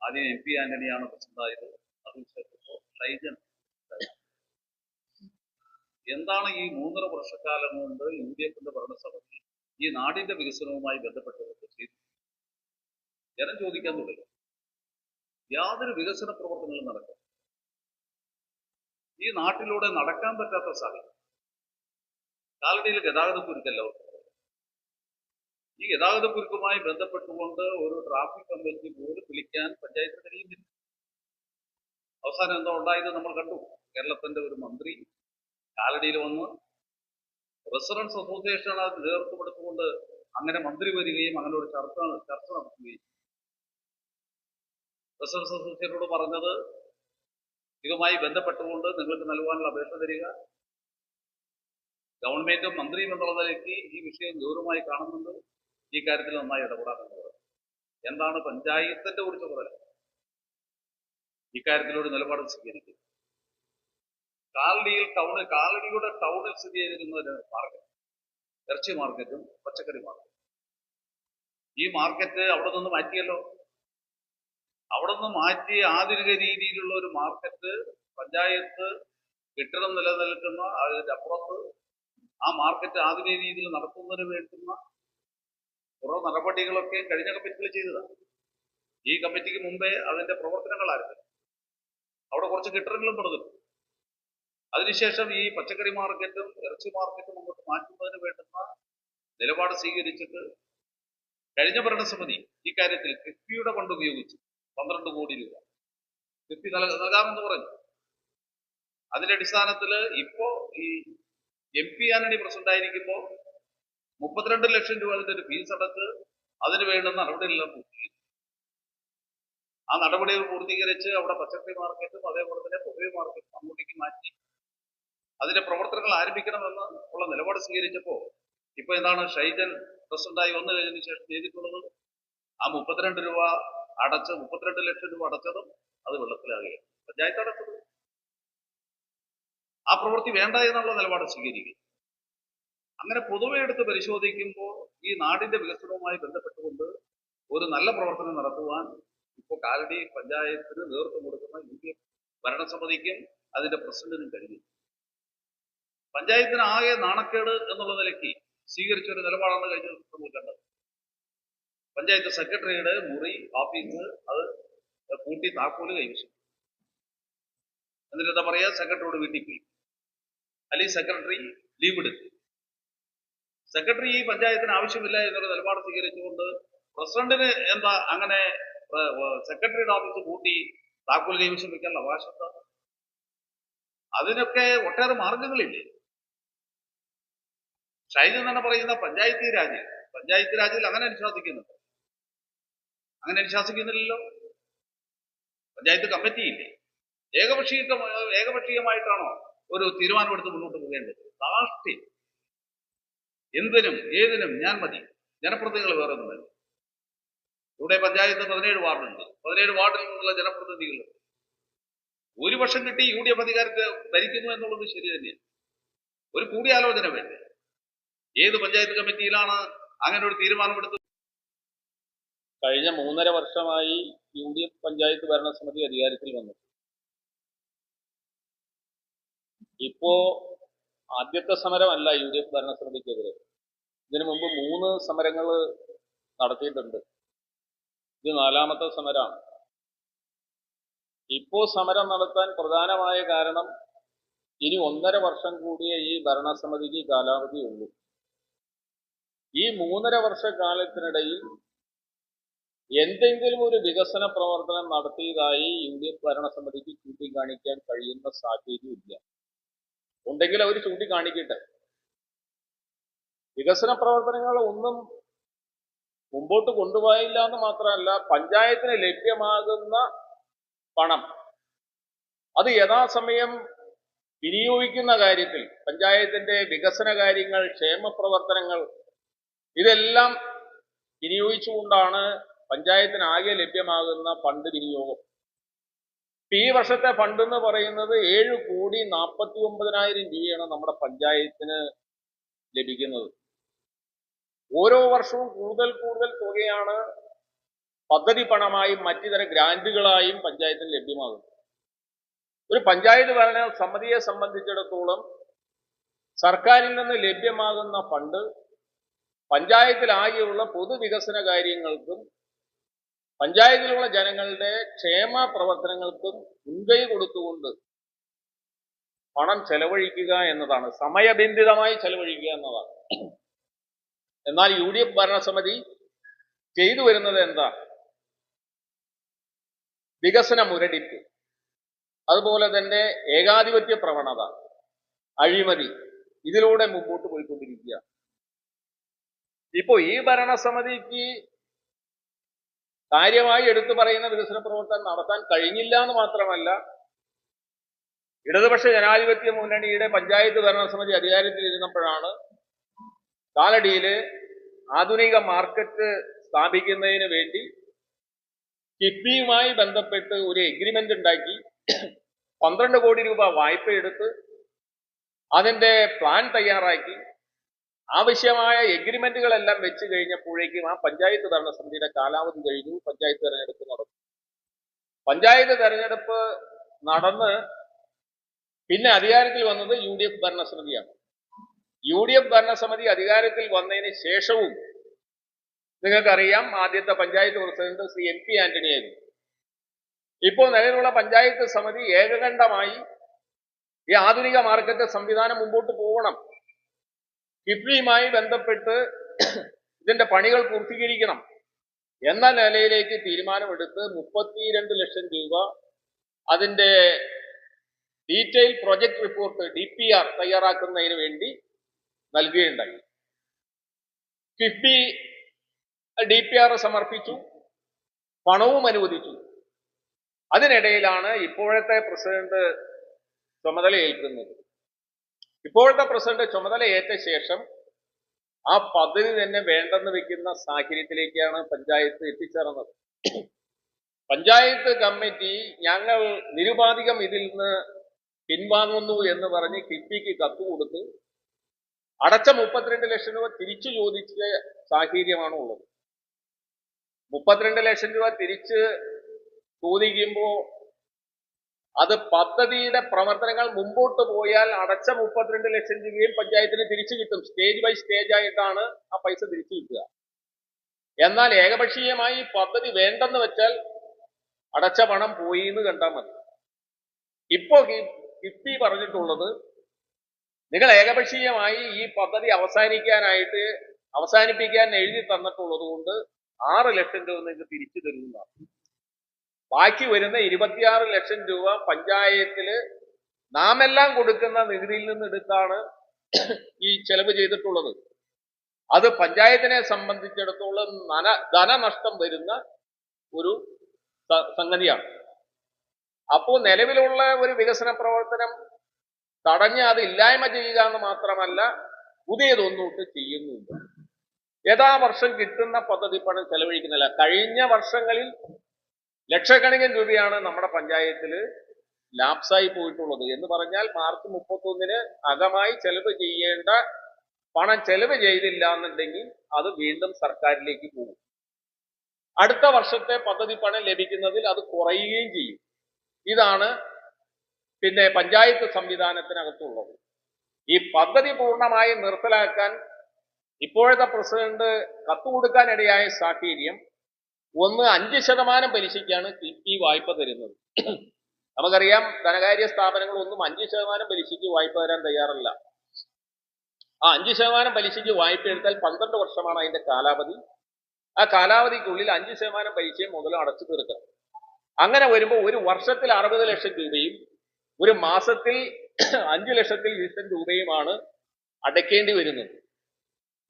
ആദ്യം MP ആന്റണിയാണ് പ്രസിഡന്റായത്. അതിനുശേഷം ഷൈജൻ. എന്താണ് ഈ 3.5 വർഷക്കാലം കൊണ്ട് UDFന്റെ ഭരണസമിതി ഈ നാടിന്റെ വികസനവുമായി ബന്ധപ്പെട്ട് ചെയ്തു? ജനം ചോദിക്കാൻ തുടങ്ങി. യാതൊരു വികസന പ്രവർത്തനങ്ങളും നടക്കും. ഈ നാട്ടിലൂടെ നടക്കാൻ പറ്റാത്ത സാഹചര്യം. കാലടിയിൽ ഗതാഗതക്കുരുക്കല്ല. ഈ ഗതാഗതക്കുരുക്കുമായി ബന്ധപ്പെട്ടുകൊണ്ട് ഒരു ട്രാഫിക് കമ്മിറ്റി പോലും വിളിക്കാൻ പഞ്ചായത്തിന് കഴിയുന്നില്ല. അവസാനം എന്തോ ഉണ്ടായത് നമ്മൾ കണ്ടു. കേരളത്തിന്റെ ഒരു മന്ത്രി കാലടിയിൽ വന്ന് റെസിഡൻസ് അസോസിയേഷൻ അത് നേതൃത്വം എടുത്തുകൊണ്ട് അങ്ങനെ മന്ത്രി വരികയും അങ്ങനെ ഒരു ചർച്ച നടത്തുകയും റെസിഡൻസ് അസോസിയേഷനോട് പറഞ്ഞത് ഇതുമായി ബന്ധപ്പെട്ടുകൊണ്ട് നിങ്ങൾക്ക് നൽകാനുള്ള അപേക്ഷ തരിക, ഗവൺമെന്റും മന്ത്രിയും എന്നുള്ള നിലയ്ക്ക് ഈ വിഷയം ഗൗരവമായി കാണുന്നുണ്ട്, ഈ കാര്യത്തിൽ നന്നായി ഇടപെടാമെന്നുള്ളത്. എന്താണ് പഞ്ചായത്തിന്റെ ഒരു ചുമതല? ഇക്കാര്യത്തിലൊരു നിലപാട് സ്വീകരിക്കും. കാലടിയുടെ ടൗണിൽ സ്ഥിതി ചെയ്തിരുന്ന മാർക്കറ്റ്, ഇറച്ചി മാർക്കറ്റും പച്ചക്കറി മാർക്കറ്റും. ഈ മാർക്കറ്റ് അവിടെ നിന്ന് മാറ്റിയല്ലോ. അവിടെ നിന്ന് മാറ്റി ആധുനിക രീതിയിലുള്ള ഒരു മാർക്കറ്റ് പഞ്ചായത്ത് കെട്ടിടം നിലനിൽക്കുന്ന അതിന്റെ അപ്പുറത്ത് ആ മാർക്കറ്റ് ആധുനിക രീതിയിൽ നടത്തുന്നതിന് വേണ്ടുന്ന കുറേ നടപടികളൊക്കെ കഴിഞ്ഞ കമ്മിറ്റികൾ ചെയ്തതാണ്. ഈ കമ്മിറ്റിക്ക് മുമ്പേ അതിന്റെ പ്രവർത്തനങ്ങൾ ആരംഭിച്ചു. അവിടെ കുറച്ച് കെട്ടിടങ്ങളും പണിതിട്ടുണ്ട്. അതിനുശേഷം ഈ പച്ചക്കറി മാർക്കറ്റും ഇറച്ചി മാർക്കറ്റും അങ്ങോട്ട് മാറ്റുന്നതിന് വേണ്ടുന്ന നിലപാട് സ്വീകരിച്ചിട്ട് കഴിഞ്ഞ ഭരണസമിതി ഇക്കാര്യത്തിൽ കിഫ്ബിയുടെ ഫണ്ട് ഉപയോഗിച്ച് 12 കോടി രൂപ കിഫ്ബി നൽകാമെന്ന് പറഞ്ഞു. അതിന്റെ അടിസ്ഥാനത്തിൽ ഇപ്പോ ഈ MP ആന്റണി പ്രസിഡന്റ് ആയിരിക്കുമ്പോൾ 32 ലക്ഷം രൂപ അതിന്റെ ഒരു ഫീസ് അടച്ച് അതിന് വേണ്ടുന്ന നടപടികളെല്ലാം പൂർത്തീകരിച്ചു. ആ നടപടികൾ പൂർത്തീകരിച്ച് അവിടെ പച്ചക്കറി മാർക്കറ്റും അതേപോലെ തന്നെ പൊതുവെ മാർക്കറ്റും അങ്ങോട്ടേക്ക് മാറ്റി അതിന്റെ പ്രവർത്തനങ്ങൾ ആരംഭിക്കണമെന്ന് ഉള്ള നിലപാട് സ്വീകരിച്ചപ്പോൾ ഇപ്പൊ എന്താണ് ഷൈജൻ പ്രസിഡന്റായി വന്നു കഴിഞ്ഞതിന് ശേഷം ചെയ്തിട്ടുള്ളത്? ആ 32 രൂപ അടച്ച് 32 ലക്ഷം രൂപ അടച്ചതും അത് വെള്ളത്തിലാകുകയാണ്. പഞ്ചായത്ത് അടച്ചത് ആ പ്രവൃത്തി വേണ്ട എന്നുള്ള നിലപാട് സ്വീകരിക്കും. അങ്ങനെ പൊതുവെ എടുത്ത് പരിശോധിക്കുമ്പോൾ ഈ നാടിന്റെ വികസനവുമായി ബന്ധപ്പെട്ടുകൊണ്ട് ഒരു നല്ല പ്രവർത്തനം നടത്തുവാൻ ഇപ്പോൾ കാലടി പഞ്ചായത്തിന് നേതൃത്വം കൊടുക്കുന്ന UDF ഭരണസമിതിക്കും അതിന്റെ പ്രസിഡന്റിനും കഴിയും. പഞ്ചായത്തിന് ആകെ നാണക്കേട് എന്നുള്ള നിലയ്ക്ക് സ്വീകരിച്ച ഒരു നിലപാടാണ് കഴിഞ്ഞ ദിവസം കണ്ടത്. പഞ്ചായത്ത് സെക്രട്ടറിയുടെ മുറി ഓഫീസ് അത് കൂട്ടി താക്കോല് കൈവശം. എന്നിട്ട് എന്താ പറയാ, സെക്രട്ടറിയോട് വീട്ടിൽ പോയി, അല്ലെങ്കിൽ സെക്രട്ടറി ലീവ് എടുത്തു. സെക്രട്ടറി ഈ പഞ്ചായത്തിന് ആവശ്യമില്ല എന്നൊരു നിലപാട് സ്വീകരിച്ചുകൊണ്ട് പ്രസിഡന്റിന് എന്താ അങ്ങനെ സെക്രട്ടറിയുടെ ഓഫീസ് കൂട്ടി താക്കോൽ കൈവശം വയ്ക്കാനുള്ള അവകാശം? അതിനൊക്കെ ഒട്ടേറെ മാർഗങ്ങളില്ലേ? ഷൈജൻ തന്നെ പറയുന്ന പഞ്ചായത്തി രാജിൽ അങ്ങനെ അനുശാസിക്കുന്നുണ്ട്. അങ്ങനെ അനുശാസിക്കുന്നില്ലല്ലോ. പഞ്ചായത്ത് കമ്മിറ്റിയില്ലേ? ഏകപക്ഷീയമായിട്ടാണോ ഒരു തീരുമാനമെടുത്ത് മുന്നോട്ട് പോകേണ്ടത്? ധാർഷ്ട്യം. എന്തിനും ഏതിനും ഞാൻ മതി, ജനപ്രതിനിധികൾ വേറെ ഒന്നും വേണം. ഇവിടെ പഞ്ചായത്ത് 17 വാർഡുണ്ട്. 17 വാർഡിൽ നിന്നുള്ള ജനപ്രതിനിധികൾ ഭൂരിപക്ഷം കിട്ടി UDF അധികാരത്തെ ഭരിക്കുന്നു എന്നുള്ളത് ശരി തന്നെയാണ്. ഒരു കൂടിയാലോചന വേണ്ടേ? ഏത് പഞ്ചായത്ത് കമ്മിറ്റിയിലാണ് അങ്ങനെ ഒരു തീരുമാനമെടുത്തത്? കഴിഞ്ഞ 3.5 വർഷമായി UDF പഞ്ചായത്ത് ഭരണസമിതി അധികാരത്തിൽ വന്നു. ഇപ്പോ ആദ്യത്തെ സമരമല്ല UDF ഭരണസമിതിക്കെതിരെ. ഇതിനു മുമ്പ് 3 സമരങ്ങൾ നടത്തിയിട്ടുണ്ട്. ഇത് 4ാമത്തെ സമരമാണ്. ഇപ്പോ സമരം നടത്താൻ പ്രധാനമായ കാരണം ഇനി 1.5 വർഷം കൂടിയേ ഈ ഭരണസമിതിക്ക് കാലാവധി ഉള്ളൂ. ഈ 3.5 വർഷക്കാലത്തിനിടയിൽ എന്തെങ്കിലും ഒരു വികസന പ്രവർത്തനം നടത്തിയതായി UDF ഭരണസമിതിക്ക് ചൂണ്ടിക്കാണിക്കാൻ കഴിയുന്ന സാഹചര്യമില്ല. ഉണ്ടെങ്കിൽ അവർ ചൂണ്ടിക്കാണിക്കട്ടെ. വികസന പ്രവർത്തനങ്ങൾ ഒന്നും മുമ്പോട്ട് കൊണ്ടുപോയില്ല എന്ന് മാത്രമല്ല, പഞ്ചായത്തിന് ലഭ്യമാകുന്ന പണം അത് യഥാസമയം വിനിയോഗിക്കുന്ന കാര്യത്തിൽ പഞ്ചായത്തിന്റെ വികസന കാര്യങ്ങൾ, ക്ഷേമ പ്രവർത്തനങ്ങൾ ഇതെല്ലാം വിനിയോഗിച്ചുകൊണ്ടാണ് പഞ്ചായത്തിന് ആകെ ലഭ്യമാകുന്ന ഫണ്ട് വിനിയോഗം. ഈ വർഷത്തെ ഫണ്ട് എന്ന് പറയുന്നത് 7,49,00,000 രൂപയാണ് നമ്മുടെ പഞ്ചായത്തിന് ലഭിക്കുന്നത്. ഓരോ വർഷവും കൂടുതൽ തുകയാണ് പദ്ധതി പണമായും മറ്റിതര ഗ്രാന്റുകളായും പഞ്ചായത്തിന് ലഭ്യമാകുന്നു. ഒരു പഞ്ചായത്ത് ഭരണ സമിതിയെ സംബന്ധിച്ചിടത്തോളം സർക്കാരിൽ നിന്ന് ലഭ്യമാകുന്ന ഫണ്ട് പഞ്ചായത്തിലാകെയുള്ള പൊതുവികസന കാര്യങ്ങൾക്കും പഞ്ചായത്തിലുള്ള ജനങ്ങളുടെ ക്ഷേമ പ്രവർത്തനങ്ങൾക്കും മുൻകൈ കൊടുത്തുകൊണ്ട് പണം ചെലവഴിക്കുക എന്നതാണ്, സമയബന്ധിതമായി ചെലവഴിക്കുക എന്നതാണ്. എന്നാൽ UDF ഭരണസമിതി ചെയ്തു വരുന്നത് എന്താ? വികസന മുരടിപ്പ്, അതുപോലെ തന്നെ ഏകാധിപത്യ പ്രവണത, അഴിമതി, ഇതിലൂടെ മുമ്പോട്ട് പോയിക്കൊണ്ടിരിക്കുക. ഇപ്പോ ഈ ഭരണസമിതിക്ക് കാര്യമായി എടുത്തു പറയുന്ന വികസന പ്രവർത്തനം നടത്താൻ കഴിഞ്ഞില്ല എന്ന് മാത്രമല്ല, ഇടതുപക്ഷ ജനാധിപത്യ മുന്നണിയുടെ പഞ്ചായത്ത് ഭരണസമിതി അധികാരത്തിലിരുന്നപ്പോഴാണ് കാലടിയില് ആധുനിക മാർക്കറ്റ് സ്ഥാപിക്കുന്നതിന് വേണ്ടി കിഫ്ബിയുമായി ബന്ധപ്പെട്ട് ഒരു എഗ്രിമെന്റ് ഉണ്ടാക്കി 12 കോടി രൂപ വായ്പ എടുത്ത് അതിന്റെ പ്ലാൻ തയ്യാറാക്കി ആവശ്യമായ എഗ്രിമെന്റുകളെല്ലാം വെച്ച് കഴിഞ്ഞപ്പോഴേക്കും ആ പഞ്ചായത്ത് ഭരണസമിതിയുടെ കാലാവധി കഴിഞ്ഞു. പഞ്ചായത്ത് തെരഞ്ഞെടുപ്പ് നടന്നു. പഞ്ചായത്ത് തെരഞ്ഞെടുപ്പ് നടന്ന് പിന്നെ അധികാരത്തിൽ വന്നത് UDF ഭരണസമിതിയാണ്. UDF ഭരണസമിതി അധികാരത്തിൽ വന്നതിന് ശേഷവും നിങ്ങൾക്കറിയാം, ആദ്യത്തെ പഞ്ചായത്ത് പ്രസിഡന്റ് ശ്രീ MP ആന്റണി ആയിരുന്നു. ഇപ്പോൾ നിലവിലുള്ള പഞ്ചായത്ത് സമിതി ഏകകണ്ഠമായി ഈ ആധുനിക മാർക്കറ്റ് സംവിധാനം മുമ്പോട്ട് പോകണം, കിഫ്ബിയുമായി ബന്ധപ്പെട്ട് ഇതിന്റെ പണികൾ പൂർത്തീകരിക്കണം എന്ന നിലയിലേക്ക് തീരുമാനമെടുത്ത് 32 ലക്ഷം രൂപ അതിന്റെ ഡീറ്റെയിൽ പ്രൊജക്ട് റിപ്പോർട്ട് DPR തയ്യാറാക്കുന്നതിന് വേണ്ടി നൽകുകയുണ്ടായി. കിഫ്ബി DPR സമർപ്പിച്ചു, പണവും അനുവദിച്ചു. അതിനിടയിലാണ് ഇപ്പോഴത്തെ പ്രസിഡന്റ് ചുമതലയേൽക്കുന്നത്. ഇപ്പോഴത്തെ പ്രസിഡന്റ് ചുമതലയേറ്റ ശേഷം ആ പദ്ധതി തന്നെ വേണ്ടെന്ന് വെക്കുന്ന സാഹചര്യത്തിലേക്കാണ് പഞ്ചായത്ത് എത്തിച്ചേർന്നത്. പഞ്ചായത്ത് കമ്മിറ്റി ഞങ്ങൾ നിരുപാധികം ഇതിൽ നിന്ന് പിൻവാങ്ങുന്നു എന്ന് പറഞ്ഞ് കിഫ്ബിക്ക് കത്ത് കൊടുത്ത് അടച്ച 32 ലക്ഷം രൂപ തിരിച്ചു ചോദിച്ച സാഹചര്യമാണ് ഉള്ളത്. 32 ലക്ഷം രൂപ തിരിച്ച് ചോദിക്കുമ്പോൾ അത് പദ്ധതിയുടെ പ്രവർത്തനങ്ങൾ മുമ്പോട്ട് പോയാൽ അടച്ച 32 ലക്ഷം രൂപയും പഞ്ചായത്തിന് തിരിച്ചു കിട്ടും. സ്റ്റേജ് ബൈ സ്റ്റേജ് ആയിട്ടാണ് ആ പൈസ തിരിച്ചു കിട്ടുക. എന്നാൽ ഏകപക്ഷീയമായി പദ്ധതി വേണ്ടെന്ന് വെച്ചാൽ അടച്ച പണം പോയി എന്ന് കണ്ടാൽ മതി. ഇപ്പോ കിഫ്ബി പറഞ്ഞിട്ടുള്ളത്, നിങ്ങൾ ഏകപക്ഷീയമായി ഈ പദ്ധതി അവസാനിപ്പിക്കാൻ എഴുതി തന്നിട്ടുള്ളത് കൊണ്ട് 6 ലക്ഷം രൂപ നിങ്ങൾക്ക് തിരിച്ചു തരുന്നതാണ്. ബാക്കി വരുന്ന 26 ലക്ഷം രൂപ പഞ്ചായത്തില് നാമെല്ലാം കൊടുക്കുന്ന നികുതിയിൽ നിന്ന് എടുത്താണ് ഈ ചെലവ് ചെയ്തിട്ടുള്ളത്. അത് പഞ്ചായത്തിനെ സംബന്ധിച്ചിടത്തോളം ധനനഷ്ടം വരുന്ന ഒരു സംഗതിയാണ്. അപ്പോൾ നിലവിലുള്ള ഒരു വികസന പ്രവർത്തനം തടഞ്ഞ് അത് ഇല്ലായ്മ ചെയ്യുക എന്ന് മാത്രമല്ല, പുതിയതൊന്നോട്ട് ചെയ്യുന്നുണ്ട്. യഥാവർഷം കിട്ടുന്ന പദ്ധതി പണം ചെലവഴിക്കുന്നില്ല. കഴിഞ്ഞ വർഷങ്ങളിൽ ലക്ഷക്കണക്കിന് രൂപയാണ് നമ്മുടെ പഞ്ചായത്തിൽ ലാപ്സായി പോയിട്ടുള്ളത്. എന്ന് പറഞ്ഞാൽ മാർച്ച് 31 അകമായി ചെലവ് ചെയ്യേണ്ട പണം ചെലവ് ചെയ്തില്ല എന്നുണ്ടെങ്കിൽ അത് വീണ്ടും സർക്കാരിലേക്ക് പോകും. അടുത്ത വർഷത്തെ പദ്ധതി പണം ലഭിക്കുന്നതിൽ അത് കുറയുകയും ചെയ്യും. ഇതാണ് പിന്നെ പഞ്ചായത്ത് സംവിധാനത്തിനകത്തുള്ളത്. ഈ പദ്ധതി പൂർണ്ണമായി നിർത്തലാക്കാൻ ഇപ്പോഴത്തെ പ്രസിഡന്റ് കത്ത് കൊടുക്കാനിടയായ സാഹചര്യം, 5% പലിശയ്ക്കാണ് കിഫ്ബി വായ്പ തരുന്നത്. നമുക്കറിയാം, ധനകാര്യ സ്ഥാപനങ്ങൾ ഒന്നും 5% പലിശയ്ക്ക് വായ്പ തരാൻ തയ്യാറല്ല. ആ 5% പലിശയ്ക്ക് വായ്പ എടുത്താൽ 12 വർഷമാണ് അതിന്റെ കാലാവധി. ആ കാലാവധിക്കുള്ളിൽ 5% പലിശയും മുതലും അടച്ചു തീർക്കണം. അങ്ങനെ വരുമ്പോൾ ഒരു വർഷത്തിൽ 60 ലക്ഷം രൂപയും ഒരു മാസത്തിൽ 5 ലക്ഷം രൂപയുമാണ് അടയ്ക്കേണ്ടി വരുന്നത്.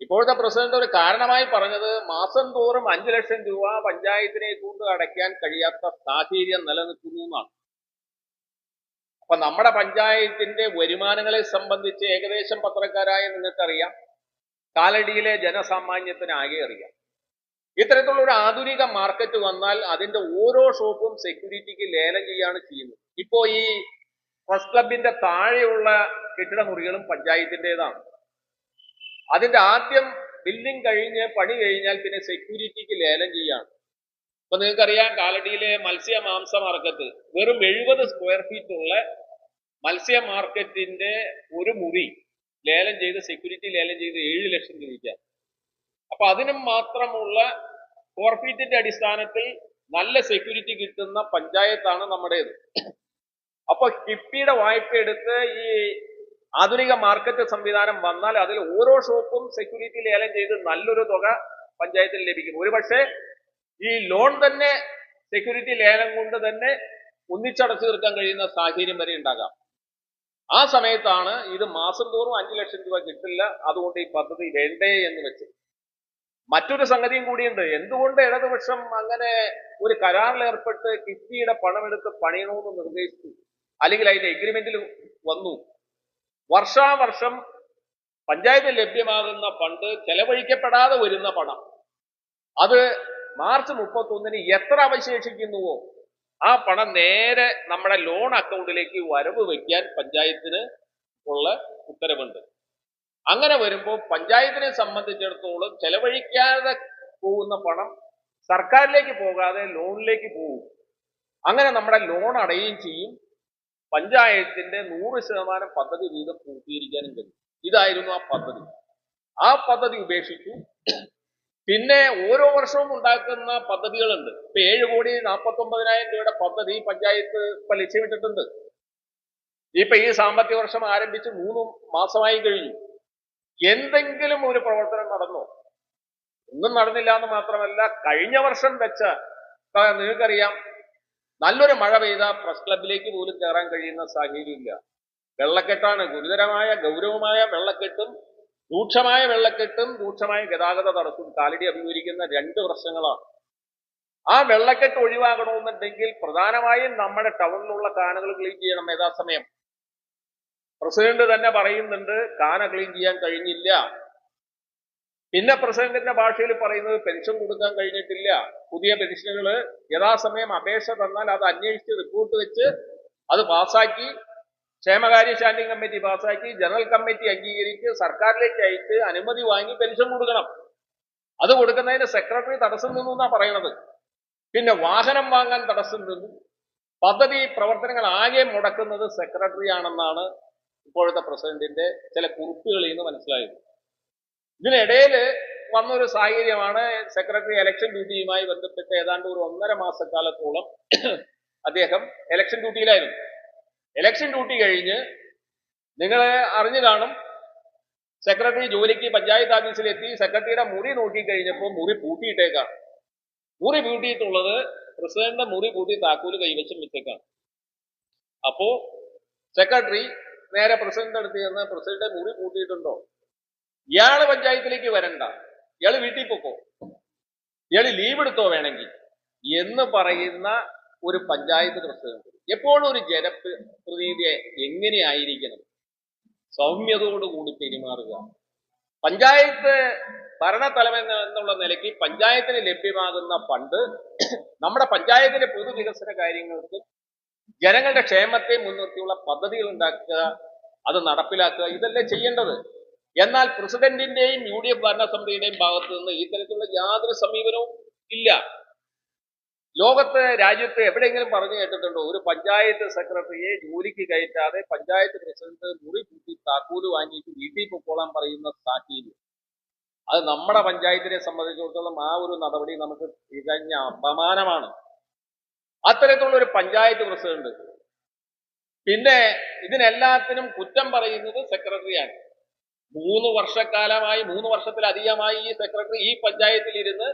ഇപ്പോഴത്തെ പ്രസിഡന്റ് ഒരു കാരണമായി പറഞ്ഞത്, മാസം തോറും 5 ലക്ഷം രൂപ പഞ്ചായത്തിനെ കൊണ്ട് അടയ്ക്കാൻ കഴിയാത്ത സാഹചര്യം നിലനിൽക്കുന്നു എന്നാണ്. അപ്പൊ നമ്മുടെ പഞ്ചായത്തിന്റെ വരുമാനങ്ങളെ സംബന്ധിച്ച് ഏകദേശം പത്രക്കാരായ നിങ്ങൾക്കറിയാം, കാലടിയിലെ ജനസാമാന്യത്തിനാകെ അറിയാം. ഇത്തരത്തിലുള്ള ഒരു ആധുനിക മാർക്കറ്റ് വന്നാൽ അതിന്റെ ഓരോ ഷോപ്പും സെക്യൂരിറ്റിക്ക് ലേലം ചെയ്യാണ് ചെയ്യുന്നത്. ഇപ്പോ ഈ പ്രസ് ക്ലബിന്റെ താഴെയുള്ള കെട്ടിടമുറികളും പഞ്ചായത്തിൻ്റെതാണ്. അതിന്റെ ആദ്യം ബിൽഡിംഗ് കഴിഞ്ഞ് പണി കഴിഞ്ഞാൽ പിന്നെ സെക്യൂരിറ്റിക്ക് ലേലം ചെയ്യാണ്. ഇപ്പൊ നിങ്ങൾക്കറിയാം, കാലടിയിലെ മത്സ്യ മാംസ മാർക്കറ്റ് വെറും 70 സ്ക്വയർ ഫീറ്റ് ഉള്ള മത്സ്യ മാർക്കറ്റിന്റെ ഒരു മുറി ലേലം ചെയ്ത്, സെക്യൂരിറ്റി ലേലം ചെയ്ത് 7 ലക്ഷം രൂപയ്ക്കാണ്. അപ്പൊ അതിനും മാത്രമുള്ള സ്ക്വയർ ഫീറ്റിന്റെ അടിസ്ഥാനത്തിൽ നല്ല സെക്യൂരിറ്റി കിട്ടുന്ന പഞ്ചായത്താണ് നമ്മുടേത്. അപ്പൊ കിഫ്ബിയുടെ വായ്പ എടുത്ത് ഈ ആധുനിക മാർക്കറ്റ് സംവിധാനം വന്നാൽ അതിൽ ഓരോ ഷോപ്പും സെക്യൂരിറ്റി ലേലം ചെയ്ത് നല്ലൊരു തുക പഞ്ചായത്തിന് ലഭിക്കും. ഒരുപക്ഷെ ഈ ലോൺ തന്നെ സെക്യൂരിറ്റി ലേലം കൊണ്ട് തന്നെ ഒന്നിച്ചടച്ചു തീർക്കാൻ കഴിയുന്ന സാഹചര്യം വരെ ഉണ്ടാകാം. ആ സമയത്താണ് ഇത് മാസം തോറും 5 ലക്ഷം രൂപ കിട്ടില്ല, അതുകൊണ്ട് ഈ പദ്ധതി വേണ്ടേ എന്ന് വെച്ച്. മറ്റൊരു സംഗതിയും കൂടിയുണ്ട്. എന്തുകൊണ്ട് ഇടതുപക്ഷം അങ്ങനെ ഒരു കരാറിൽ ഏർപ്പെട്ട് കിഫ്ബിയുടെ പണമെടുത്ത് പണിയണമെന്ന് നിർദ്ദേശിച്ചു, അല്ലെങ്കിൽ അതിന്റെ എഗ്രിമെന്റിൽ വന്നു? വർഷാവർഷം പഞ്ചായത്തിന് ലഭ്യമാകുന്ന ഫണ്ട്, ചെലവഴിക്കപ്പെടാതെ വരുന്ന പണം, അത് മാർച്ച് 31-ന് എത്ര അവശേഷിക്കുന്നുവോ ആ പണം നേരെ നമ്മുടെ ലോൺ അക്കൗണ്ടിലേക്ക് വരവ് വയ്ക്കാൻ പഞ്ചായത്തിന് ഉള്ള ഉത്തരവുണ്ട്. അങ്ങനെ വരുമ്പോൾ പഞ്ചായത്തിനെ സംബന്ധിച്ചിടത്തോളം ചെലവഴിക്കാതെ പോകുന്ന പണം സർക്കാരിലേക്ക് പോകാതെ ലോണിലേക്ക് പോകും. അങ്ങനെ നമ്മുടെ ലോൺ അടയുകയും ചെയ്യും. പഞ്ചായത്തിന്റെ 100% പദ്ധതി വീതം പൂർത്തീകരിക്കാനും കഴിയും. ഇതായിരുന്നു ആ പദ്ധതി. ആ പദ്ധതി ഉപേക്ഷിച്ചു. പിന്നെ ഓരോ വർഷവും ഉണ്ടാക്കുന്ന പദ്ധതികളുണ്ട്. ഇപ്പൊ 7,49,00,000 രൂപയുടെ പദ്ധതി പഞ്ചായത്ത് ഇപ്പൊ ലക്ഷ്യമിട്ടിട്ടുണ്ട്. ഇപ്പൊ ഈ സാമ്പത്തിക വർഷം ആരംഭിച്ച് 3 മാസമായി കഴിഞ്ഞു. എന്തെങ്കിലും ഒരു പ്രവർത്തനം നടന്നോ? ഒന്നും നടന്നില്ല എന്ന് മാത്രമല്ല, കഴിഞ്ഞ വർഷം വെച്ച, നിങ്ങൾക്കറിയാം, നല്ലൊരു മഴ പെയ്ത പ്രസ് ക്ലബിലേക്ക് പോലും കയറാൻ കഴിയുന്ന സാഹചര്യമില്ല. വെള്ളക്കെട്ടാണ്, ഗുരുതരമായ ഗൗരവമായ വെള്ളക്കെട്ടും രൂക്ഷമായ വെള്ളക്കെട്ടും രൂക്ഷമായ ഗതാഗത തടസ്സവും കാലടി അഭിമുഖീകരിക്കുന്ന 2 പ്രശ്നങ്ങളാണ്. ആ വെള്ളക്കെട്ട് ഒഴിവാക്കണമെന്നുണ്ടെങ്കിൽ പ്രധാനമായും നമ്മുടെ ടൗണിലുള്ള കാനകൾ ക്ലീൻ ചെയ്യണം യഥാസമയം. പ്രസിഡന്റ് തന്നെ പറയുന്നുണ്ട് കാന ക്ലീൻ ചെയ്യാൻ കഴിഞ്ഞില്ല. പിന്നെ പ്രസിഡന്റിന്റെ ഭാഷയിൽ പറയുന്നത് പെൻഷൻ കൊടുക്കാൻ കഴിഞ്ഞിട്ടില്ല. പുതിയ പെൻഷനുകൾ യഥാസമയം അപേക്ഷ തന്നാൽ അത് അന്വേഷിച്ച് റിപ്പോർട്ട് വെച്ച് അത് പാസ്സാക്കി, ക്ഷേമകാര്യ സ്റ്റാൻഡിംഗ് കമ്മിറ്റി പാസ്സാക്കി, ജനറൽ കമ്മിറ്റി അംഗീകരിച്ച് സർക്കാരിലേക്ക് അയച്ച് അനുമതി വാങ്ങി പെൻഷൻ കൊടുക്കണം. അത് കൊടുക്കുന്നതിന് സെക്രട്ടറി തടസ്സം നിന്നു എന്നാ പറയണത്. പിന്നെ വാഹനം വാങ്ങാൻ തടസ്സം നിന്നു. പദ്ധതി പ്രവർത്തനങ്ങൾ ആകെ മുടക്കുന്നത് സെക്രട്ടറി ആണെന്നാണ് ഇപ്പോഴത്തെ പ്രസിഡന്റിന്റെ ചില കുറിപ്പുകളിൽ നിന്ന് മനസ്സിലായത്. ഇതിനിടയിൽ വന്നൊരു സാഹചര്യമാണ്, സെക്രട്ടറി ഇലക്ഷൻ ഡ്യൂട്ടിയുമായി ബന്ധപ്പെട്ട് ഏതാണ്ട് ഒരു 1.5 മാസക്കാലത്തോളം അദ്ദേഹം ഇലക്ഷൻ ഡ്യൂട്ടിയിലായിരുന്നു. ഇലക്ഷൻ ഡ്യൂട്ടി കഴിഞ്ഞ് നിങ്ങൾ അറിഞ്ഞു കാണും, സെക്രട്ടറി ജോലിക്ക് പഞ്ചായത്ത് ഓഫീസിലെത്തി. സെക്രട്ടറിയുടെ മുറി നോക്കിക്കഴിഞ്ഞപ്പോൾ മുറി പൂട്ടിയിട്ടേക്കാണ്. മുറി പൂട്ടിയിട്ടുള്ളത് പ്രസിഡന്റിന്റെ മുറി പൂട്ടി താക്കോല് കൈവശം വെച്ചേക്കാണ്. അപ്പോ സെക്രട്ടറി നേരെ പ്രസിഡന്റ് അടുത്ത് ചെന്ന്, പ്രസിഡന്റ് മുറി പൂട്ടിയിട്ടുണ്ടോ? ഇയാള് പഞ്ചായത്തിലേക്ക് വരണ്ട, ഇയാള് വീട്ടിൽ പോക്കോ, ഇയാള് ലീവ് എടുത്തോ വേണമെങ്കിൽ എന്ന് പറയുന്ന ഒരു പഞ്ചായത്ത് പ്രസിഡന്റ്. എപ്പോഴും ഒരു ജനപ്രതിനിധിയെ എങ്ങനെയായിരിക്കണം? സൗമ്യതയോടുകൂടി പെരുമാറുക. പഞ്ചായത്ത് ഭരണതലം എന്നുള്ള നിലയ്ക്ക് പഞ്ചായത്തിന് ലഭ്യമാകുന്ന ഫണ്ട് നമ്മുടെ പഞ്ചായത്തിലെ പൊതുവികസന കാര്യങ്ങൾക്ക് ജനങ്ങളുടെ ക്ഷേമത്തെ മുൻനിർത്തിയുള്ള പദ്ധതികൾ ഉണ്ടാക്കുക, അത് നടപ്പിലാക്കുക, ഇതല്ലേ ചെയ്യേണ്ടത്. എന്നാൽ പ്രസിഡന്റിന്റെയും UDF ഭരണസമിതിയുടെയും ഭാഗത്ത് നിന്ന് ഇത്തരത്തിലുള്ള യാതൊരു സമീപനവും ഇല്ല. ലോകത്ത്, രാജ്യത്ത് എവിടെയെങ്കിലും പറഞ്ഞു കേട്ടിട്ടുണ്ടോ ഒരു പഞ്ചായത്ത് സെക്രട്ടറിയെ ജോലിക്ക് കയറ്റാതെ പഞ്ചായത്ത് പ്രസിഡന്റ് മുറി കൂട്ടി താക്കോല് വാങ്ങിയിട്ട് വീട്ടിൽ പൊക്കോളാൻ പറയുന്ന സാഹചര്യം? അത് നമ്മുടെ പഞ്ചായത്തിനെ സംബന്ധിച്ചിടത്തോളം ആ ഒരു നടപടി നമുക്ക് തികഞ്ഞ അപമാനമാണ്. അത്തരത്തിലുള്ള ഒരു പഞ്ചായത്ത് പ്രസിഡന്റ്. പിന്നെ ഇതിനെല്ലാത്തിനും കുറ്റം പറയുന്നത് സെക്രട്ടറിയാണ്. 3 വർഷക്കാലമായി, 3 വർഷത്തിലധികമായി ഈ സെക്രട്ടറി ഈ പഞ്ചായത്തിലിരുന്ന്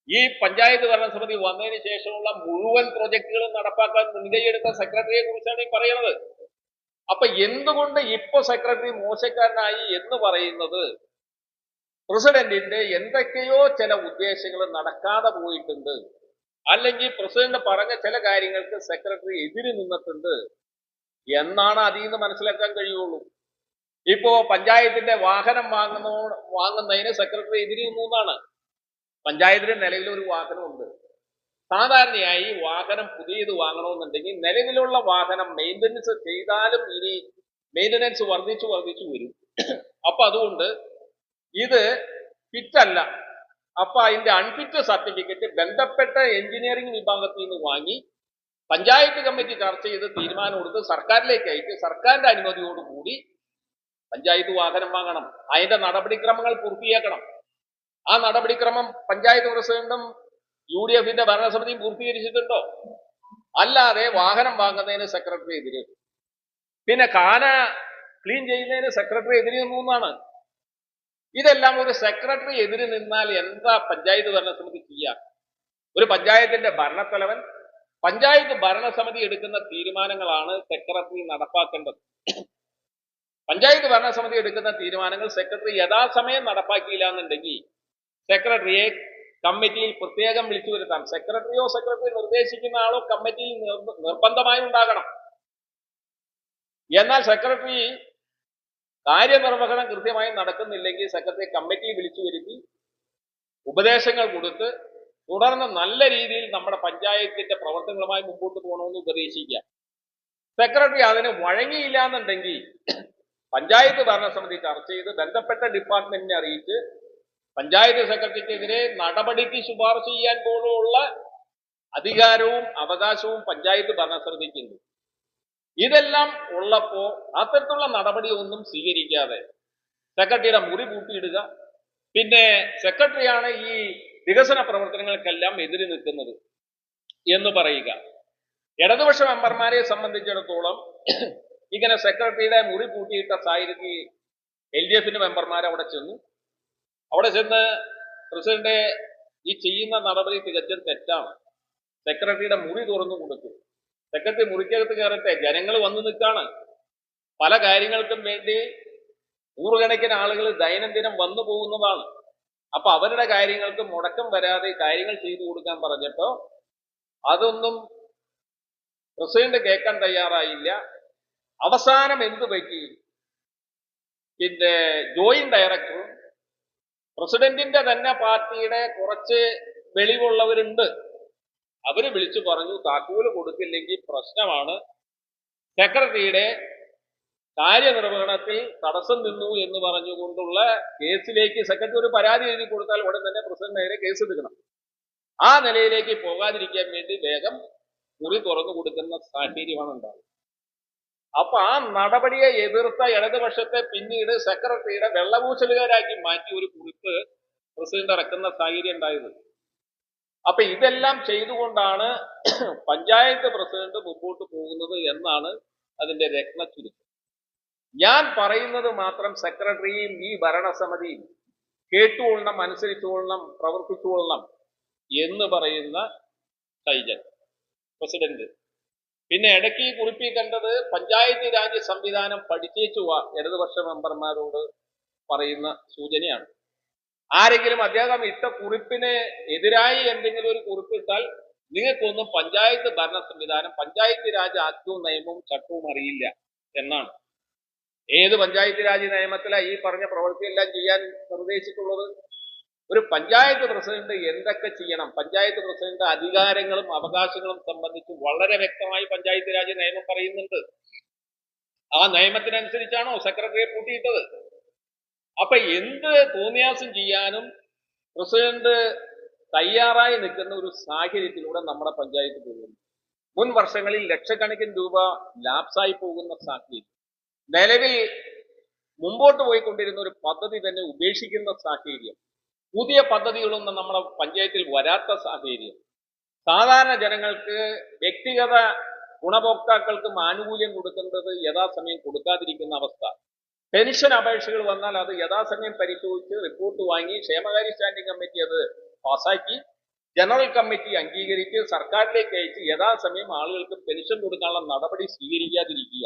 ഈ പഞ്ചായത്ത് ഭരണസമിതി വന്നതിന് ശേഷമുള്ള മുഴുവൻ പ്രൊജക്ടുകളും നടപ്പാക്കാൻ മുൻകൈയെടുത്ത സെക്രട്ടറിയെ കുറിച്ചാണ് ഈ പറയുന്നത്. അപ്പൊ എന്തുകൊണ്ട് ഇപ്പൊ സെക്രട്ടറി മോശക്കാരനായി എന്ന് പറയുന്നത്? പ്രസിഡന്റിന്റെ എന്തൊക്കെയോ ചില ഉദ്ദേശങ്ങൾ നടക്കാതെ പോയിട്ടുണ്ട്, അല്ലെങ്കിൽ പ്രസിഡന്റ് പറഞ്ഞ ചില കാര്യങ്ങൾക്ക് സെക്രട്ടറി എതിര് നിന്നിട്ടുണ്ട് എന്നാണ് അതിൽ നിന്ന് മനസ്സിലാക്കാൻ കഴിയുള്ളൂ. ഇപ്പോ പഞ്ചായത്തിന്റെ വാഹനം വാങ്ങുന്നതിന് സെക്രട്ടറി എതിര് നിന്നു എന്നാണ്. പഞ്ചായത്തിന് നിലവിൽ ഒരു വാഹനമുണ്ട്. സാധാരണയായി വാഹനം പുതിയത് വാങ്ങണമെന്നുണ്ടെങ്കിൽ നിലവിലുള്ള വാഹനം മെയിൻ്റനൻസ് ചെയ്താലും ഇനി മെയിൻ്റനൻസ് വർദ്ധിച്ചു വരും. അപ്പൊ അതുകൊണ്ട് ഇത് ഫിറ്റല്ല, അപ്പൊ അതിന്റെ അൺഫിറ്റ് സർട്ടിഫിക്കറ്റ് ബന്ധപ്പെട്ട എഞ്ചിനീയറിംഗ് വിഭാഗത്തിൽ നിന്ന് വാങ്ങി പഞ്ചായത്ത് കമ്മിറ്റി ചർച്ച ചെയ്ത് തീരുമാനം എടുത്ത് സർക്കാരിലേക്ക് അയച്ച് സർക്കാരിന്റെ അനുമതിയോടുകൂടി പഞ്ചായത്ത് വാഹനം വാങ്ങണം. അതിന്റെ നടപടിക്രമങ്ങൾ പൂർത്തിയാക്കണം. ആ നടപടിക്രമം പഞ്ചായത്ത് പ്രസിഡന്റും UDF-ന്റെ ഭരണസമിതിയും പൂർത്തീകരിച്ചിട്ടുണ്ടോ? അല്ലാതെ വാഹനം വാങ്ങുന്നതിന് സെക്രട്ടറി എതിരെ, പിന്നെ കാന ക്ലീൻ ചെയ്യുന്നതിന് സെക്രട്ടറി എതിരെ നിന്നാണ്. ഇതെല്ലാം ഒരു സെക്രട്ടറി എതിര് നിന്നാൽ എന്താ പഞ്ചായത്ത് ഭരണസമിതി ചെയ്യുക? ഒരു പഞ്ചായത്തിന്റെ ഭരണത്തലവൻ പഞ്ചായത്ത് ഭരണസമിതി എടുക്കുന്ന തീരുമാനങ്ങളാണ് സെക്രട്ടറി നടപ്പാക്കേണ്ടത്. പഞ്ചായത്ത് ഭരണസമിതി എടുക്കുന്ന തീരുമാനങ്ങൾ സെക്രട്ടറി യഥാസമയം നടപ്പാക്കിയില്ല എന്നുണ്ടെങ്കിൽ സെക്രട്ടറിയെ കമ്മിറ്റിയിൽ പ്രത്യേകം വിളിച്ചു വരുത്താം. സെക്രട്ടറി നിർദ്ദേശിക്കുന്ന ആളോ കമ്മിറ്റിയിൽ നിർബന്ധമായി ഉണ്ടാകണം. എന്നാൽ സെക്രട്ടറി കാര്യനിർവഹണം കൃത്യമായി നടക്കുന്നില്ലെങ്കിൽ സെക്രട്ടറി കമ്മിറ്റിയിൽ വിളിച്ചു വരുത്തി ഉപദേശങ്ങൾ കൊടുത്ത് തുടർന്ന് നല്ല രീതിയിൽ നമ്മുടെ പഞ്ചായത്തിന്റെ പ്രവർത്തനങ്ങളുമായി മുമ്പോട്ട് പോകണമെന്ന് ഉപദേശിക്കുക. സെക്രട്ടറി അതിന് വഴങ്ങിയില്ല എന്നുണ്ടെങ്കിൽ പഞ്ചായത്ത് ഭരണസമിതി ചർച്ച ചെയ്ത് ബന്ധപ്പെട്ട ഡിപ്പാർട്ട്മെന്റിനെ അറിയിച്ച് പഞ്ചായത്ത് സെക്രട്ടറിക്കെതിരെ നടപടിക്ക് ശുപാർശ ചെയ്യാൻ പോലുള്ള അധികാരവും അവകാശവും പഞ്ചായത്ത് ഭരണസമിതിക്കുണ്ട്. ഇതെല്ലാം ഉള്ളപ്പോ അത്തരത്തിലുള്ള നടപടിയൊന്നും സ്വീകരിക്കാതെ സെക്രട്ടറിയുടെ മുറി പൂട്ടിയിടുക, പിന്നെ സെക്രട്ടറിയാണ് ഈ വികസന പ്രവർത്തനങ്ങൾക്കെല്ലാം എതിര് നിൽക്കുന്നത് എന്ന് പറയുക. ഇടതുപക്ഷ മെമ്പർമാരെ സംബന്ധിച്ചിടത്തോളം ഇങ്ങനെ സെക്രട്ടറിയുടെ മുറി പൂട്ടിയിട്ട സാഹചര്യത്തിൽ LDF-ന്റെ മെമ്പർമാർ അവിടെ ചെന്ന് പ്രസിഡന്റ് ഈ ചെയ്യുന്ന നടപടി തികച്ചും തെറ്റാണ്, സെക്രട്ടറിയുടെ മുറി തുറന്നു കൊടുത്തു, സെക്രട്ടറി മുറിക്കകത്ത് കയറട്ടെ, ജനങ്ങൾ വന്നു നിൽക്കാണ്, പല കാര്യങ്ങൾക്കും വേണ്ടി നൂറുകണക്കിന് ആളുകൾ ദൈനംദിനം വന്നു പോകുന്നതാണ്. അപ്പൊ അവരുടെ കാര്യങ്ങൾക്ക് മുടക്കം വരാതെ കാര്യങ്ങൾ ചെയ്തു കൊടുക്കാൻ പറഞ്ഞപ്പോ അതൊന്നും പ്രസിഡന്റ് കേൾക്കാൻ തയ്യാറായില്ല. അവസാനം എന്തു പറ്റി? പിന്നെ ജോയിന്റ് ഡയറക്ടറും പ്രസിഡന്റിന്റെ തന്നെ പാർട്ടിയുടെ കുറച്ച് വെളിവുള്ളവരുണ്ട്, അവര് വിളിച്ചു പറഞ്ഞു താക്കോല് കൊടുക്കില്ലെങ്കിൽ പ്രശ്നമാണ്, സെക്രട്ടറിയുടെ കാര്യനിർവഹണത്തിൽ തടസ്സം നിന്നു എന്ന് പറഞ്ഞുകൊണ്ടുള്ള കേസിലേക്ക് സെക്രട്ടറി ഒരു പരാതി എഴുതി കൊടുത്താൽ ഉടൻ തന്നെ പ്രസിഡന്റിനെതിരെ കേസ് എടുക്കണം. ആ നിലയിലേക്ക് പോകാതിരിക്കാൻ വേണ്ടി വേഗം മുറി തുറന്നു കൊടുക്കുന്ന സാഹചര്യമാണ് ഉണ്ടാകുന്നത്. അപ്പൊ ആ നടപടിയെ എതിർത്ത ഇടതുപക്ഷത്തെ പിന്നീട് സെക്രട്ടറിയുടെ വെള്ളപൂശലുകാരാക്കി മാറ്റി ഒരു കുറിപ്പ് പ്രസിഡന്റ് ഇറക്കുന്ന സാഹചര്യം ഉണ്ടായത്. അപ്പൊ ഇതെല്ലാം ചെയ്തുകൊണ്ടാണ് പഞ്ചായത്ത് പ്രസിഡന്റ് മുമ്പോട്ട് പോകുന്നത് എന്നാണ് അതിന്റെ രത്നച്ചുരുക്കം. ഞാൻ പറയുന്നത് മാത്രം സെക്രട്ടറിയും ഈ ഭരണസമിതിയും കേട്ടുകൊള്ളണം, അനുസരിച്ചുകൊള്ളണം, പ്രവർത്തിച്ചുകൊള്ളണം എന്ന് പറയുന്ന ഷൈജൻ പ്രസിഡന്റ്. പിന്നെ ഇടയ്ക്ക് കുറിപ്പിൽ കണ്ടത് പഞ്ചായത്ത് രാജ് സംവിധാനം പഠിച്ചേച്ചു ഇടതുപക്ഷ മെമ്പർമാരോട് പറയുന്ന സൂചനയാണ്. ആരെങ്കിലും അദ്ദേഹം ഇട്ട കുറിപ്പിന് എതിരായി എന്തെങ്കിലും ഒരു കുറിപ്പിട്ടാൽ നിങ്ങൾക്കൊന്നും പഞ്ചായത്ത് ഭരണ സംവിധാനം, പഞ്ചായത്ത് രാജ് ആക്ടും നിയമവും ചട്ടവും അറിയില്ല എന്നാണ്. ഏത് പഞ്ചായത്ത് രാജ് നിയമത്തിലാണ് ഈ പറഞ്ഞ പ്രവൃത്തിയെല്ലാം ചെയ്യാൻ നിർദ്ദേശിച്ചിട്ടുള്ളത്? ഒരു പഞ്ചായത്ത് പ്രസിഡന്റ് എന്തൊക്കെ ചെയ്യണം, പഞ്ചായത്ത് പ്രസിഡന്റ് അധികാരങ്ങളും അവകാശങ്ങളും സംബന്ധിച്ച് വളരെ വ്യക്തമായി പഞ്ചായത്ത് രാജ് നിയമം പറയുന്നുണ്ട്. ആ നിയമത്തിനനുസരിച്ചാണോ സെക്രട്ടറിയെ പൂട്ടിയിട്ടത്? അപ്പൊ എന്ത് തോന്നിയാസം ചെയ്യാനും പ്രസിഡന്റ് തയ്യാറായി നിൽക്കുന്ന ഒരു സാഹചര്യത്തിലൂടെ നമ്മുടെ പഞ്ചായത്ത് പോകുന്നു. മുൻ വർഷങ്ങളിൽ ലക്ഷക്കണക്കിന് രൂപ ലാപ്സായി പോകുന്ന സാഹചര്യം, നിലവിൽ മുമ്പോട്ട് പോയിക്കൊണ്ടിരുന്ന ഒരു പദ്ധതി തന്നെ ഉപേക്ഷിക്കുന്ന സാഹചര്യം, പുതിയ പദ്ധതികളൊന്നും നമ്മുടെ പഞ്ചായത്തിൽ വരാത്ത സാഹചര്യം, സാധാരണ ജനങ്ങൾക്ക് വ്യക്തിഗത ഗുണഭോക്താക്കൾക്കും ആനുകൂല്യം കൊടുക്കേണ്ടത് യഥാസമയം കൊടുക്കാതിരിക്കുന്ന അവസ്ഥ, പെൻഷൻ അപേക്ഷകൾ വന്നാൽ അത് യഥാസമയം പരിശോധിച്ച് റിപ്പോർട്ട് വാങ്ങി ക്ഷേമകാര്യ സ്റ്റാൻഡിംഗ് കമ്മിറ്റി അത് പാസാക്കി ജനറൽ കമ്മിറ്റി അംഗീകരിച്ച് സർക്കാരിലേക്ക് അയച്ച് യഥാസമയം ആളുകൾക്ക് പെൻഷൻ കൊടുക്കാനുള്ള നടപടി സ്വീകരിക്കാതിരിക്കുക.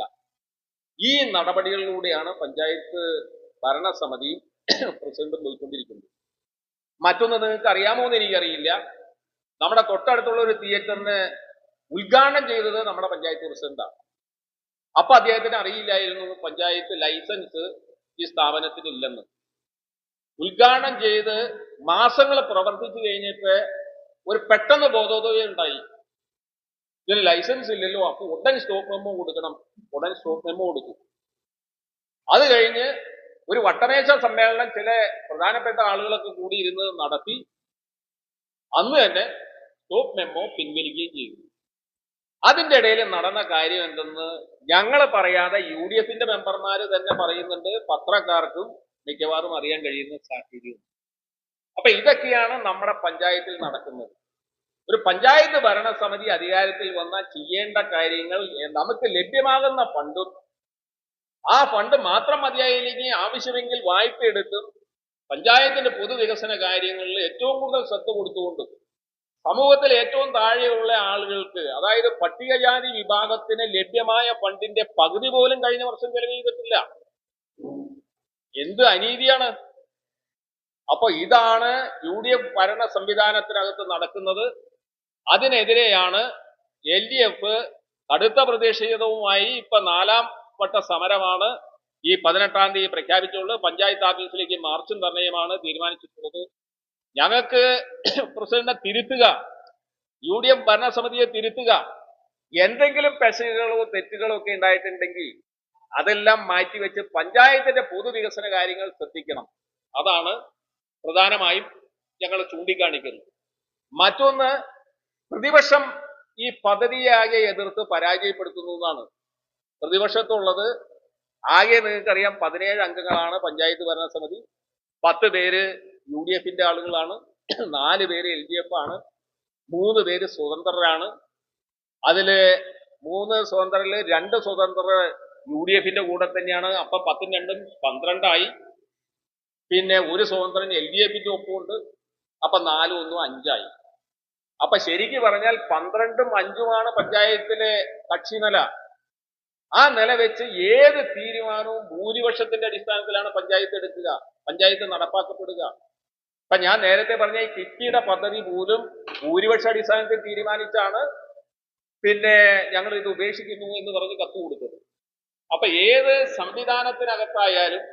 ഈ നടപടികളിലൂടെയാണ് പഞ്ചായത്ത് ഭരണസമിതിയും പ്രസിഡന്റും പോയിക്കൊണ്ടിരിക്കുന്നത്. മറ്റൊന്ന് നിങ്ങൾക്ക് അറിയാമോ എന്ന് എനിക്കറിയില്ല, നമ്മുടെ തൊട്ടടുത്തുള്ള ഒരു തിയേറ്ററിന് ഉദ്ഘാടനം ചെയ്തത് നമ്മുടെ പഞ്ചായത്ത് പ്രസിഡന്റാണ്. അപ്പൊ അദ്ദേഹത്തിന് അറിയില്ലായിരുന്നു പഞ്ചായത്ത് ലൈസൻസ് ഈ സ്ഥാപനത്തിന് ഇല്ലെന്ന്. ഉദ്ഘാടനം ചെയ്ത് മാസങ്ങൾ പ്രവർത്തിച്ചു കഴിഞ്ഞിട്ട് ഒരു പെട്ടെന്ന് ബോധോദയം ഉണ്ടായി, ഇതിന് ലൈസൻസ് ഇല്ലല്ലോ, അപ്പൊ ഉടൻ സ്റ്റോപ്പ് മെമ്മോ കൊടുക്കണം. ഉടൻ സ്റ്റോപ്പ് മെമ്മോ കൊടുത്തു. അത് കഴിഞ്ഞ് ഒരു വട്ടമേശ സമ്മേളനം ചില പ്രധാനപ്പെട്ട ആളുകളൊക്കെ കൂടി ഇരുന്ന് നടത്തി അന്ന് തന്നെ സ്റ്റോപ്പ് മെമ്മോ പിൻവലിക്കുകയും ചെയ്തു. അതിന്റെ ഇടയിൽ നടന്ന കാര്യം എന്തെന്ന് ഞങ്ങൾ പറയാതെ UDF മെമ്പർമാര് തന്നെ പറയുന്നുണ്ട്, പത്രക്കാർക്കും മിക്കവാറും അറിയാൻ കഴിയുന്ന സാഹചര്യം. അപ്പൊ ഇതൊക്കെയാണ് നമ്മുടെ പഞ്ചായത്തിൽ നടക്കുന്നത്. ഒരു പഞ്ചായത്ത് ഭരണസമിതി അധികാരത്തിൽ വന്നാൽ ചെയ്യേണ്ട കാര്യങ്ങൾ, നമുക്ക് ലഭ്യമാകുന്ന ഫണ്ടും ആ ഫണ്ട് മാത്രം മതിയായില്ലെങ്കിൽ ആവശ്യമെങ്കിൽ വായ്പ എടുത്തും പഞ്ചായത്തിന്റെ പൊതുവികസന കാര്യങ്ങളിൽ ഏറ്റവും കൂടുതൽ ശ്രദ്ധ കൊടുത്തുകൊണ്ട് സമൂഹത്തിൽ ഏറ്റവും താഴെയുള്ള ആളുകൾക്ക്, അതായത് പട്ടികജാതി വിഭാഗത്തിന് ലഭ്യമായ ഫണ്ടിന്റെ പകുതി പോലും കഴിഞ്ഞ വർഷം ചെലവ് ചെയ്തിട്ടില്ല. എന്ത് അനീതിയാണ്! അപ്പൊ ഇതാണ് UDF ഭരണ സംവിധാനത്തിനകത്ത് നടക്കുന്നത്. അതിനെതിരെയാണ് LDF കടുത്ത പ്രതിഷേധവുമായി ഇപ്പൊ 4ാം വട്ട സമരമാണ് ഈ 18-ാം തീയതി പ്രഖ്യാപിച്ചുള്ളത്. പഞ്ചായത്ത് ഓഫീസിലേക്ക് മാർച്ചും ധർണയുമാണ് തീരുമാനിച്ചിട്ടുള്ളത്. ഞങ്ങൾക്ക് പ്രസിഡന്റിനെ തിരുത്തുക, UDF ഭരണസമിതിയെ തിരുത്തുക, എന്തെങ്കിലും പെശകുകളോ തെറ്റുകളോ ഒക്കെ ഉണ്ടായിട്ടുണ്ടെങ്കിൽ അതെല്ലാം മാറ്റിവെച്ച് പഞ്ചായത്തിന്റെ പൊതുവികസന കാര്യങ്ങൾ ശ്രദ്ധിക്കണം. അതാണ് പ്രധാനമായും ഞങ്ങൾ ചൂണ്ടിക്കാണിക്കുന്നത്. മറ്റൊന്ന്, പ്രതിപക്ഷം ഈ പദ്ധതിയാകെ എതിർത്ത് പരാജയപ്പെടുത്തുന്നു എന്നാണ്. പ്രതിപക്ഷത്തുള്ളത് ആകെ നിങ്ങൾക്കറിയാം 17 അംഗങ്ങളാണ് പഞ്ചായത്ത് ഭരണസമിതി. 10 പേര് UDF ആളുകളാണ്, 4 പേര് LDF ആണ്, 3 പേര് സ്വതന്ത്രരാണ്. അതില് 3 സ്വതന്ത്രരില് 2 സ്വതന്ത്രർ UDF കൂടെ തന്നെയാണ്. അപ്പൊ 10 2 12ആയി. പിന്നെ 1 സ്വതന്ത്രൻ LDF ഒപ്പമുണ്ട്. അപ്പൊ 4 1 5ആയി. അപ്പൊ ശരിക്ക് പറഞ്ഞാൽ 12ഉം 5ഉമാണ് പഞ്ചായത്തിലെ കക്ഷിനില. ആ നില വെച്ച് ഏത് തീരുമാനവും ഭൂരിപക്ഷത്തിന്റെ അടിസ്ഥാനത്തിലാണ് പഞ്ചായത്ത് എടുക്കുക, പഞ്ചായത്ത് നടപ്പാക്കപ്പെടുക. ഇപ്പൊ ഞാൻ നേരത്തെ പറഞ്ഞ ഈ കിറ്റിയുടെ പദ്ധതി പോലും ഭൂരിപക്ഷ അടിസ്ഥാനത്തിൽ തീരുമാനിച്ചാണ് പിന്നെ ഞങ്ങൾ ഇത് ഉപേക്ഷിക്കുന്നു എന്ന് പറഞ്ഞ് കത്ത് കൊടുത്തത്. അപ്പൊ ഏത് സംവിധാനത്തിനകത്തായാലും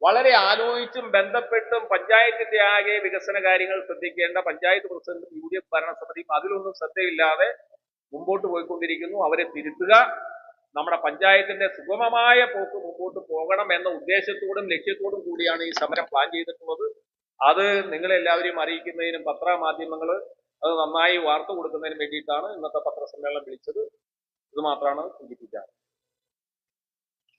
വളരെ ആലോചിച്ചും ബന്ധപ്പെട്ടും പഞ്ചായത്തിന്റെ ആകെ വികസന കാര്യങ്ങൾ ശ്രദ്ധിക്കേണ്ട പഞ്ചായത്ത് പ്രസിഡന്റും UDF ഭരണസമിതിയും അതിലൊന്നും ശ്രദ്ധയില്ലാതെ മുമ്പോട്ട് പോയിക്കൊണ്ടിരിക്കുന്നു. അവരെ തിരുത്തുക, നമ്മുടെ പഞ്ചായത്തിന്റെ സുഗമമായ പോക്ക് മുമ്പോട്ട് പോകണം എന്ന ഉദ്ദേശത്തോടും ലക്ഷ്യത്തോടും കൂടിയാണ് ഈ സമരം പ്ലാൻ ചെയ്തിട്ടുള്ളത്. അത് നിങ്ങളെല്ലാവരെയും അറിയിക്കുന്നതിനും പത്രമാധ്യമങ്ങൾ അത് നന്നായി വാർത്ത കൊടുക്കുന്നതിനും വേണ്ടിയിട്ടാണ് ഇന്നത്തെ പത്രസമ്മേളനം വിളിച്ചത്. ഇത് മാത്രമാണ് സൂചിപ്പിക്കാൻ.